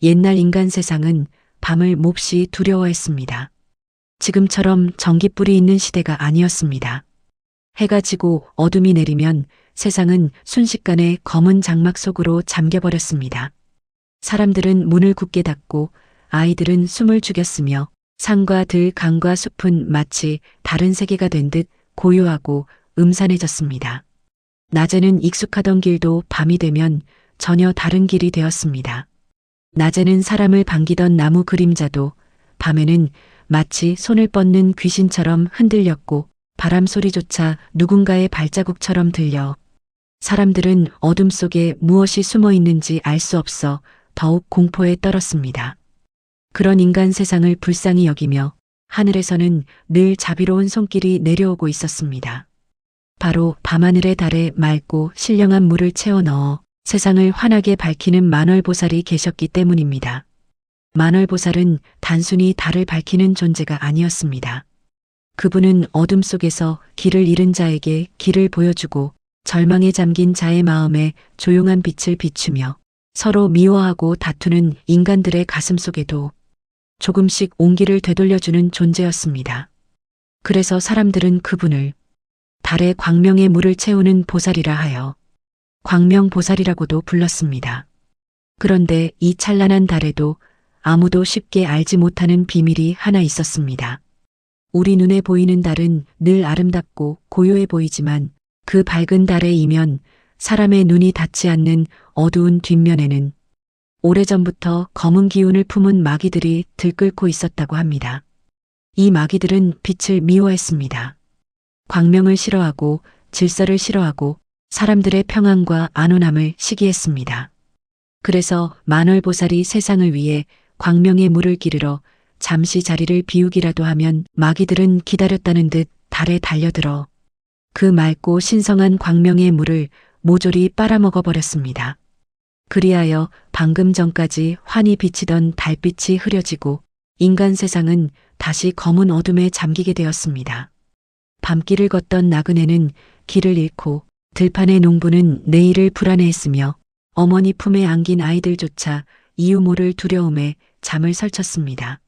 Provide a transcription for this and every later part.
옛날 인간 세상은 밤을 몹시 두려워했습니다. 지금처럼 전깃불이 있는 시대가 아니었습니다. 해가 지고 어둠이 내리면 세상은 순식간에 검은 장막 속으로 잠겨버렸습니다. 사람들은 문을 굳게 닫고 아이들은 숨을 죽였으며 산과 들, 강과 숲은 마치 다른 세계가 된 듯 고요하고 음산해졌습니다. 낮에는 익숙하던 길도 밤이 되면 전혀 다른 길이 되었습니다. 낮에는 사람을 반기던 나무 그림자도 밤에는 마치 손을 뻗는 귀신처럼 흔들렸고 바람 소리조차 누군가의 발자국처럼 들려 사람들은 어둠 속에 무엇이 숨어 있는지 알 수 없어 더욱 공포에 떨었습니다. 그런 인간 세상을 불쌍히 여기며 하늘에서는 늘 자비로운 손길이 내려오고 있었습니다. 바로 밤하늘의 달에 맑고 신령한 물을 채워 넣어 세상을 환하게 밝히는 만월보살이 계셨기 때문입니다. 만월보살은 단순히 달을 밝히는 존재가 아니었습니다. 그분은 어둠 속에서 길을 잃은 자에게 길을 보여주고 절망에 잠긴 자의 마음에 조용한 빛을 비추며 서로 미워하고 다투는 인간들의 가슴 속에도 조금씩 온기를 되돌려주는 존재였습니다. 그래서 사람들은 그분을 달의 광명의 물을 채우는 보살이라 하여 광명보살이라고도 불렀습니다. 그런데 이 찬란한 달에도 아무도 쉽게 알지 못하는 비밀이 하나 있었습니다. 우리 눈에 보이는 달은 늘 아름답고 고요해 보이지만 그 밝은 달의 이면 사람의 눈이 닿지 않는 어두운 뒷면에는 오래전부터 검은 기운을 품은 마귀들이 들끓고 있었다고 합니다. 이 마귀들은 빛을 미워했습니다. 광명을 싫어하고 질서를 싫어하고 사람들의 평안과 안온함을 시기했습니다. 그래서 만월보살이 세상을 위해 광명의 물을 기르러 잠시 자리를 비우기라도 하면 마귀들은 기다렸다는 듯 달에 달려들어 그 맑고 신성한 광명의 물을 모조리 빨아먹어 버렸습니다. 그리하여 방금 전까지 환히 비치던 달빛이 흐려지고 인간 세상은 다시 검은 어둠에 잠기게 되었습니다. 밤길을 걷던 나그네는 길을 잃고 들판의 농부는 내일을 불안해했으며 어머니 품에 안긴 아이들조차 이유 모를 두려움에 잠을 설쳤습니다.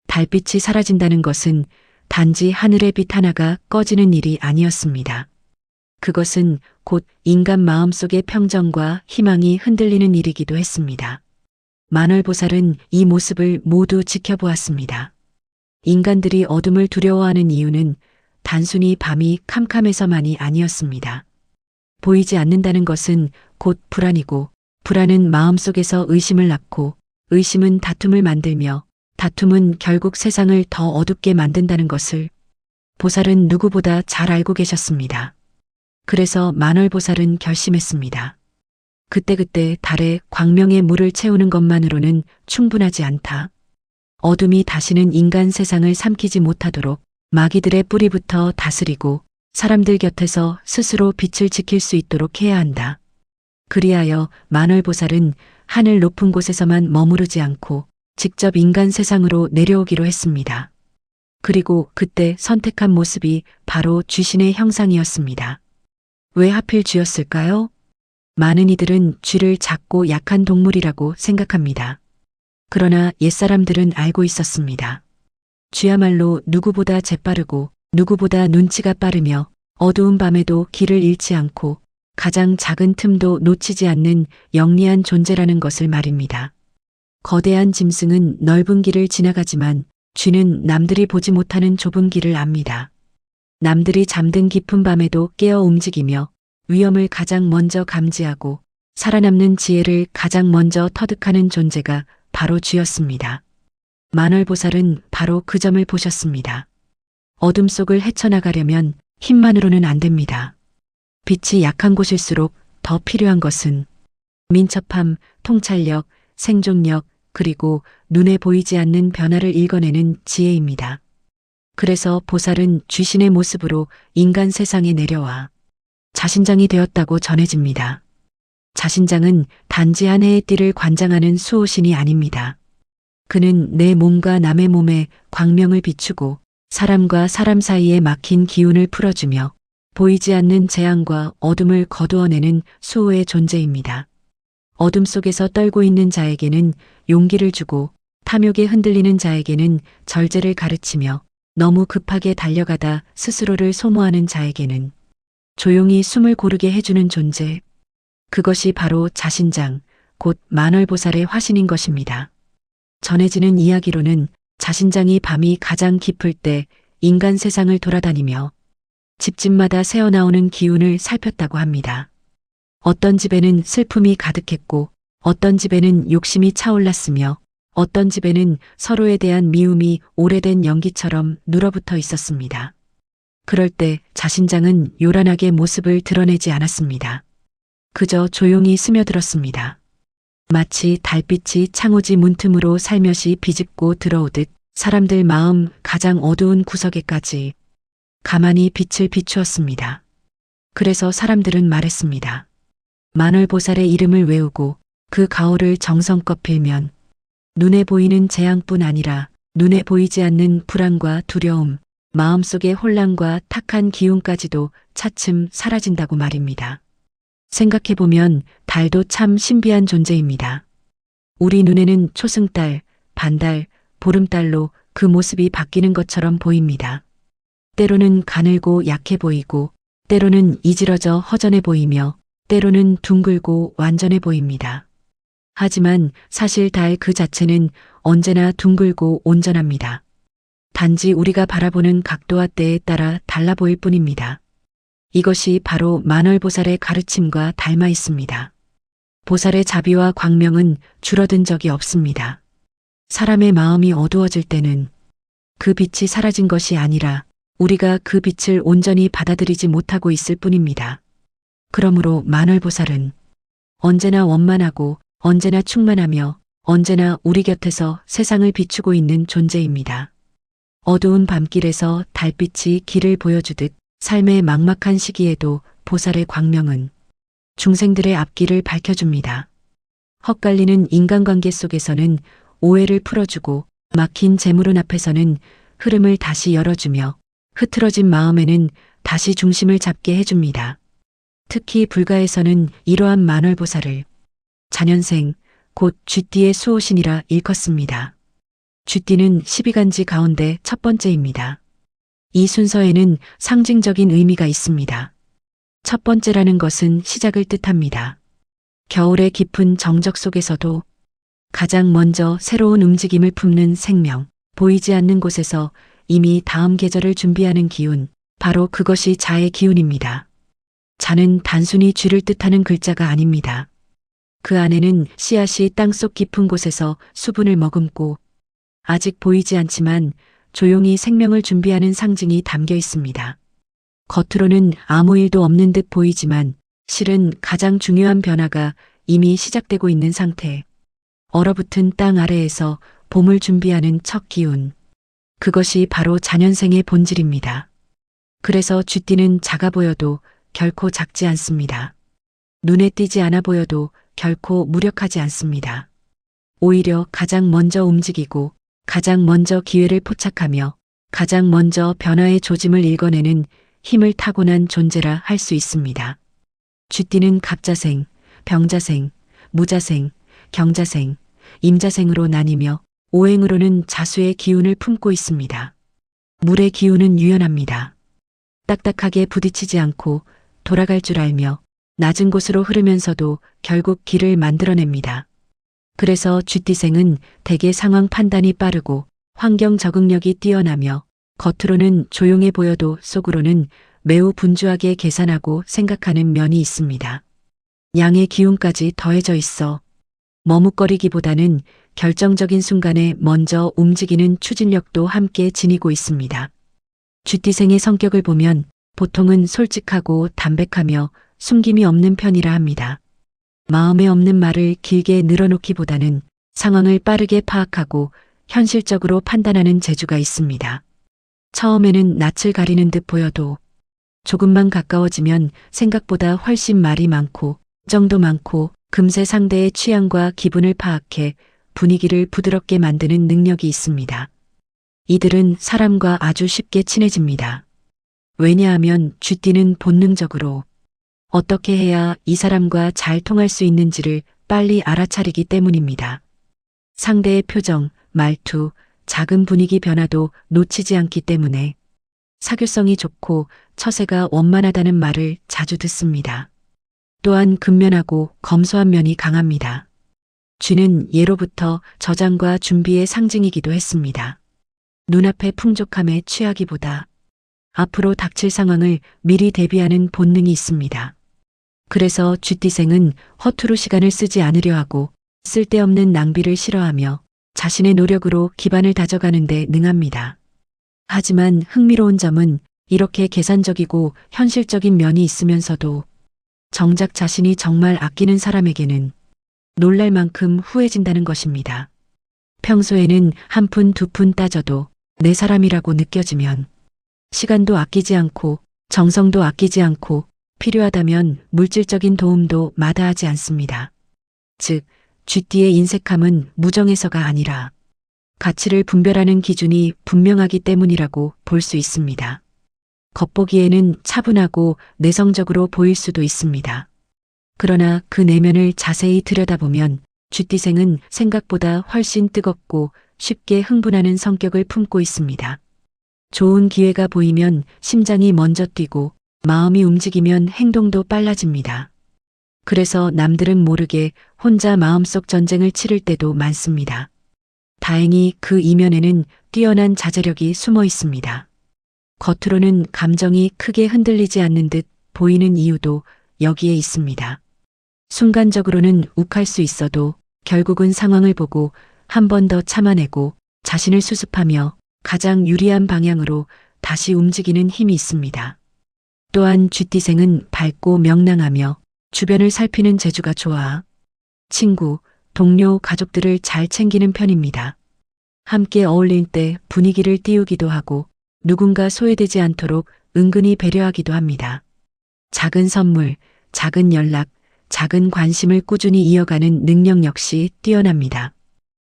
달빛이 사라진다는 것은 단지 하늘의 빛 하나가 꺼지는 일이 아니었습니다. 그것은 곧 인간 마음속의 평정과 희망이 흔들리는 일이기도 했습니다. 만월보살은 이 모습을 모두 지켜보았습니다. 인간들이 어둠을 두려워하는 이유는 단순히 밤이 캄캄해서만이 아니었습니다. 보이지 않는다는 것은 곧 불안이고 불안은 마음속에서 의심을 낳고 의심은 다툼을 만들며 다툼은 결국 세상을 더 어둡게 만든다는 것을 보살은 누구보다 잘 알고 계셨습니다. 그래서 만월보살은 결심했습니다. 그때그때 달에 광명의 물을 채우는 것만으로는 충분하지 않다. 어둠이 다시는 인간 세상을 삼키지 못하도록 마귀들의 뿌리부터 다스리고 사람들 곁에서 스스로 빛을 지킬 수 있도록 해야 한다. 그리하여 만월보살은 하늘 높은 곳에서만 머무르지 않고 직접 인간 세상으로 내려오기로 했습니다. 그리고 그때 선택한 모습이 바로 쥐신의 형상이었습니다. 왜 하필 쥐였을까요? 많은 이들은 쥐를 작고 약한 동물이라고 생각합니다. 그러나 옛사람들은 알고 있었습니다. 쥐야말로 누구보다 재빠르고 누구보다 눈치가 빠르며 어두운 밤에도 길을 잃지 않고 가장 작은 틈도 놓치지 않는 영리한 존재라는 것을 말입니다. 거대한 짐승은 넓은 길을 지나가지만 쥐는 남들이 보지 못하는 좁은 길을 압니다. 남들이 잠든 깊은 밤에도 깨어 움직이며 위험을 가장 먼저 감지하고 살아남는 지혜를 가장 먼저 터득하는 존재가 바로 쥐였습니다. 만월보살은 바로 그 점을 보셨습니다. 어둠 속을 헤쳐나가려면 힘만으로는 안 됩니다. 빛이 약한 곳일수록 더 필요한 것은 민첩함, 통찰력, 생존력, 그리고 눈에 보이지 않는 변화를 읽어내는 지혜입니다. 그래서 보살은 쥐신의 모습으로 인간 세상에 내려와 자신장이 되었다고 전해집니다. 자신장은 단지 한 해의 띠를 관장하는 수호신이 아닙니다. 그는 내 몸과 남의 몸에 광명을 비추고 사람과 사람 사이에 막힌 기운을 풀어주며 보이지 않는 재앙과 어둠을 거두어내는 수호의 존재입니다. 어둠 속에서 떨고 있는 자에게는 용기를 주고 탐욕에 흔들리는 자에게는 절제를 가르치며 너무 급하게 달려가다 스스로를 소모하는 자에게는 조용히 숨을 고르게 해주는 존재. 그것이 바로 자신장, 곧 만월보살의 화신인 것입니다. 전해지는 이야기로는 자신장이 밤이 가장 깊을 때 인간 세상을 돌아다니며 집집마다 새어나오는 기운을 살폈다고 합니다. 어떤 집에는 슬픔이 가득했고 어떤 집에는 욕심이 차올랐으며 어떤 집에는 서로에 대한 미움이 오래된 연기처럼 눌어붙어 있었습니다. 그럴 때 자신장은 요란하게 모습을 드러내지 않았습니다. 그저 조용히 스며들었습니다. 마치 달빛이 창호지 문틈으로 살며시 비집고 들어오듯 사람들 마음 가장 어두운 구석에까지 가만히 빛을 비추었습니다. 그래서 사람들은 말했습니다. 만월보살의 이름을 외우고 그 가호를 정성껏 빌면 눈에 보이는 재앙뿐 아니라 눈에 보이지 않는 불안과 두려움, 마음속의 혼란과 탁한 기운까지도 차츰 사라진다고 말입니다. 생각해보면 달도 참 신비한 존재입니다. 우리 눈에는 초승달, 반달, 보름달로 그 모습이 바뀌는 것처럼 보입니다. 때로는 가늘고 약해 보이고 때로는 이지러져 허전해 보이며 때로는 둥글고 완전해 보입니다. 하지만 사실 달 그 자체는 언제나 둥글고 온전합니다. 단지 우리가 바라보는 각도와 때에 따라 달라 보일 뿐입니다. 이것이 바로 만월보살의 가르침과 닮아 있습니다. 보살의 자비와 광명은 줄어든 적이 없습니다. 사람의 마음이 어두워질 때는 그 빛이 사라진 것이 아니라 우리가 그 빛을 온전히 받아들이지 못하고 있을 뿐입니다. 그러므로 만월보살은 언제나 원만하고 언제나 충만하며 언제나 우리 곁에서 세상을 비추고 있는 존재입니다. 어두운 밤길에서 달빛이 길을 보여주듯 삶의 막막한 시기에도 보살의 광명은 중생들의 앞길을 밝혀줍니다. 헛갈리는 인간관계 속에서는 오해를 풀어주고 막힌 재물운 앞에서는 흐름을 다시 열어주며 흐트러진 마음에는 다시 중심을 잡게 해줍니다. 특히 불가에서는 이러한 만월보살을 자년생, 곧 쥐띠의 수호신이라 일컫습니다. 쥐띠는 12간지 가운데 첫 번째입니다. 이 순서에는 상징적인 의미가 있습니다. 첫 번째라는 것은 시작을 뜻합니다. 겨울의 깊은 정적 속에서도 가장 먼저 새로운 움직임을 품는 생명, 보이지 않는 곳에서 이미 다음 계절을 준비하는 기운, 바로 그것이 자의 기운입니다. 자는 단순히 쥐를 뜻하는 글자가 아닙니다. 그 안에는 씨앗이 땅속 깊은 곳에서 수분을 머금고 아직 보이지 않지만 조용히 생명을 준비하는 상징이 담겨 있습니다. 겉으로는 아무 일도 없는 듯 보이지만 실은 가장 중요한 변화가 이미 시작되고 있는 상태. 얼어붙은 땅 아래에서 봄을 준비하는 첫 기운. 그것이 바로 자년생의 본질입니다. 그래서 쥐띠는 작아 보여도 결코 작지 않습니다. 눈에 띄지 않아 보여도 결코 무력하지 않습니다. 오히려 가장 먼저 움직이고 가장 먼저 기회를 포착하며 가장 먼저 변화의 조짐을 읽어내는 힘을 타고난 존재라 할 수 있습니다. 쥐띠는 갑자생, 병자생, 무자생, 경자생, 임자생으로 나뉘며 오행으로는 자수의 기운을 품고 있습니다. 물의 기운은 유연합니다. 딱딱하게 부딪히지 않고 돌아갈 줄 알며 낮은 곳으로 흐르면서도 결국 길을 만들어냅니다. 그래서 쥐띠생은 대개 상황 판단이 빠르고 환경 적응력이 뛰어나며 겉으로는 조용해 보여도 속으로는 매우 분주하게 계산하고 생각하는 면이 있습니다. 양의 기운까지 더해져 있어 머뭇거리기보다는 결정적인 순간에 먼저 움직이는 추진력도 함께 지니고 있습니다. 쥐띠생의 성격을 보면 보통은 솔직하고 담백하며 숨김이 없는 편이라 합니다. 마음에 없는 말을 길게 늘어놓기보다는 상황을 빠르게 파악하고 현실적으로 판단하는 재주가 있습니다. 처음에는 낯을 가리는 듯 보여도 조금만 가까워지면 생각보다 훨씬 말이 많고 정도 많고 금세 상대의 취향과 기분을 파악해 분위기를 부드럽게 만드는 능력이 있습니다. 이들은 사람과 아주 쉽게 친해집니다. 왜냐하면 쥐띠는 본능적으로 어떻게 해야 이 사람과 잘 통할 수 있는지를 빨리 알아차리기 때문입니다. 상대의 표정, 말투, 작은 분위기 변화도 놓치지 않기 때문에 사교성이 좋고 처세가 원만하다는 말을 자주 듣습니다. 또한 근면하고 검소한 면이 강합니다. 쥐는 예로부터 저장과 준비의 상징이기도 했습니다. 눈앞의 풍족함에 취하기보다 앞으로 닥칠 상황을 미리 대비하는 본능이 있습니다. 그래서 쥐띠생은 허투루 시간을 쓰지 않으려 하고 쓸데없는 낭비를 싫어하며 자신의 노력으로 기반을 다져가는 데 능합니다. 하지만 흥미로운 점은 이렇게 계산적이고 현실적인 면이 있으면서도 정작 자신이 정말 아끼는 사람에게는 놀랄 만큼 후해진다는 것입니다. 평소에는 한 푼 두 푼 따져도 내 사람이라고 느껴지면 시간도 아끼지 않고 정성도 아끼지 않고 필요하다면 물질적인 도움도 마다하지 않습니다. 즉, 쥐띠의 인색함은 무정에서가 아니라 가치를 분별하는 기준이 분명하기 때문이라고 볼 수 있습니다. 겉보기에는 차분하고 내성적으로 보일 수도 있습니다. 그러나 그 내면을 자세히 들여다보면 쥐띠생은 생각보다 훨씬 뜨겁고 쉽게 흥분하는 성격을 품고 있습니다. 좋은 기회가 보이면 심장이 먼저 뛰고 마음이 움직이면 행동도 빨라집니다. 그래서 남들은 모르게 혼자 마음속 전쟁을 치를 때도 많습니다. 다행히 그 이면에는 뛰어난 자제력이 숨어 있습니다. 겉으로는 감정이 크게 흔들리지 않는 듯 보이는 이유도 여기에 있습니다. 순간적으로는 욱할 수 있어도 결국은 상황을 보고 한 번 더 참아내고 자신을 수습하며 가장 유리한 방향으로 다시 움직이는 힘이 있습니다. 또한 쥐띠생은 밝고 명랑하며 주변을 살피는 재주가 좋아 친구, 동료, 가족들을 잘 챙기는 편입니다. 함께 어울릴 때 분위기를 띄우기도 하고 누군가 소외되지 않도록 은근히 배려하기도 합니다. 작은 선물, 작은 연락, 작은 관심을 꾸준히 이어가는 능력 역시 뛰어납니다.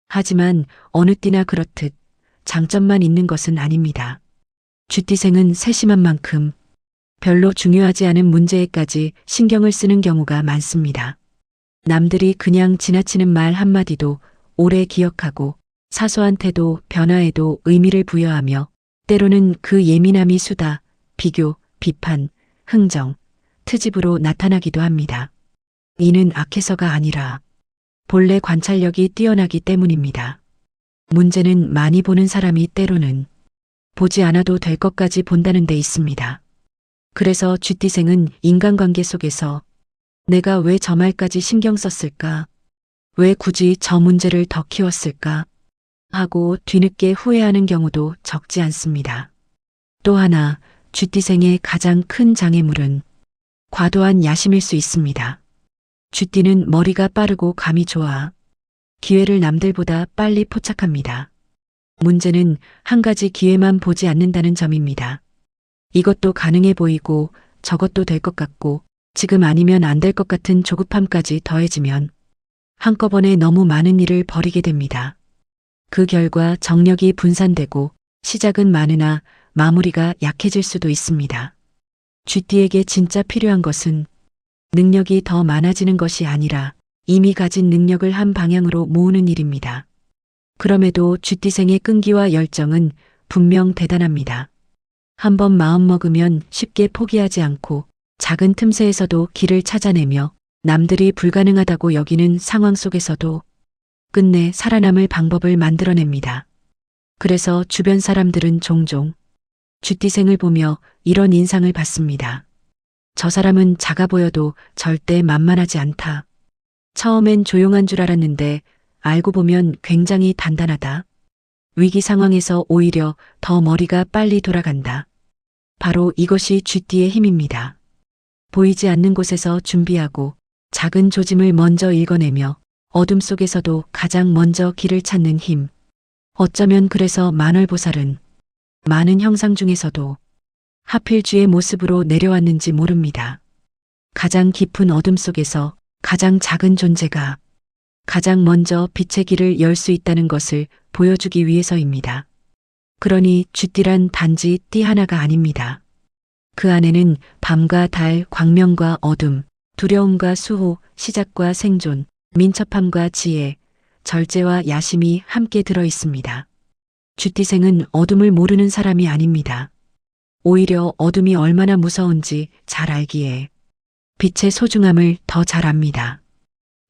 하지만 어느 띠나 그렇듯 장점만 있는 것은 아닙니다. 쥐띠생은 세심한 만큼 별로 중요하지 않은 문제에까지 신경을 쓰는 경우가 많습니다. 남들이 그냥 지나치는 말 한마디도 오래 기억하고 사소한 태도, 변화에도 의미를 부여하며 때로는 그 예민함이 수다, 비교, 비판, 흥정, 트집으로 나타나기도 합니다. 이는 악해서가 아니라 본래 관찰력이 뛰어나기 때문입니다. 문제는 많이 보는 사람이 때로는 보지 않아도 될 것까지 본다는 데 있습니다. 그래서 쥐띠생은 인간관계 속에서 내가 왜 저 말까지 신경 썼을까? 왜 굳이 저 문제를 더 키웠을까? 하고 뒤늦게 후회하는 경우도 적지 않습니다. 또 하나, 쥐띠생의 가장 큰 장애물은 과도한 야심일 수 있습니다. 쥐띠는 머리가 빠르고 감이 좋아 기회를 남들보다 빨리 포착합니다. 문제는 한 가지 기회만 보지 않는다는 점입니다. 이것도 가능해 보이고 저것도 될 것 같고 지금 아니면 안 될 것 같은 조급함까지 더해지면 한꺼번에 너무 많은 일을 벌이게 됩니다. 그 결과 정력이 분산되고 시작은 많으나 마무리가 약해질 수도 있습니다. 쥐띠에게 진짜 필요한 것은 능력이 더 많아지는 것이 아니라 이미 가진 능력을 한 방향으로 모으는 일입니다. 그럼에도 쥐띠생의 끈기와 열정은 분명 대단합니다. 한번 마음먹으면 쉽게 포기하지 않고 작은 틈새에서도 길을 찾아내며 남들이 불가능하다고 여기는 상황 속에서도 끝내 살아남을 방법을 만들어냅니다. 그래서 주변 사람들은 종종 쥐띠생을 보며 이런 인상을 받습니다. 저 사람은 작아 보여도 절대 만만하지 않다. 처음엔 조용한 줄 알았는데 알고 보면 굉장히 단단하다. 위기 상황에서 오히려 더 머리가 빨리 돌아간다. 바로 이것이 쥐띠의 힘입니다. 보이지 않는 곳에서 준비하고 작은 조짐을 먼저 읽어내며 어둠 속에서도 가장 먼저 길을 찾는 힘. 어쩌면 그래서 만월보살은 많은 형상 중에서도 하필 쥐의 모습으로 내려왔는지 모릅니다. 가장 깊은 어둠 속에서 가장 작은 존재가 가장 먼저 빛의 길을 열 수 있다는 것을 보여주기 위해서입니다. 그러니 쥐띠란 단지 띠 하나가 아닙니다. 그 안에는 밤과 달, 광명과 어둠, 두려움과 수호, 시작과 생존, 민첩함과 지혜, 절제와 야심이 함께 들어 있습니다. 쥐띠생은 어둠을 모르는 사람이 아닙니다. 오히려 어둠이 얼마나 무서운지 잘 알기에 빛의 소중함을 더 잘 압니다.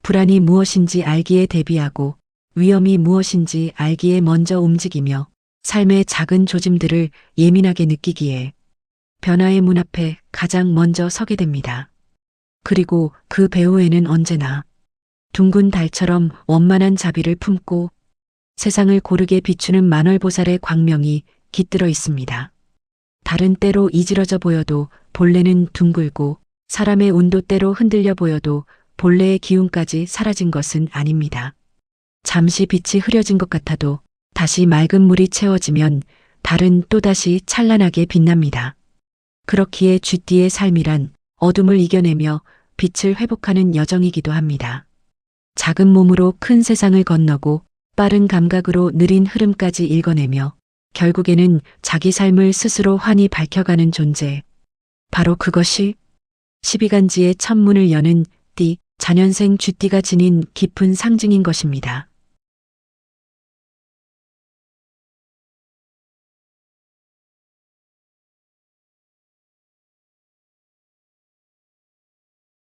불안이 무엇인지 알기에 대비하고 위험이 무엇인지 알기에 먼저 움직이며 삶의 작은 조짐들을 예민하게 느끼기에 변화의 문 앞에 가장 먼저 서게 됩니다. 그리고 그 배후에는 언제나 둥근 달처럼 원만한 자비를 품고 세상을 고르게 비추는 만월보살의 광명이 깃들어 있습니다. 달은 때로 이지러져 보여도 본래는 둥글고 사람의 운도 때로 흔들려 보여도 본래의 기운까지 사라진 것은 아닙니다. 잠시 빛이 흐려진 것 같아도 다시 맑은 물이 채워지면 달은 또다시 찬란하게 빛납니다. 그렇기에 쥐띠의 삶이란 어둠을 이겨내며 빛을 회복하는 여정이기도 합니다. 작은 몸으로 큰 세상을 건너고 빠른 감각으로 느린 흐름까지 읽어내며 결국에는 자기 삶을 스스로 환히 밝혀가는 존재. 바로 그것이 12간지의 첫 문을 여는 띠, 자년생 쥐띠가 지닌 깊은 상징인 것입니다.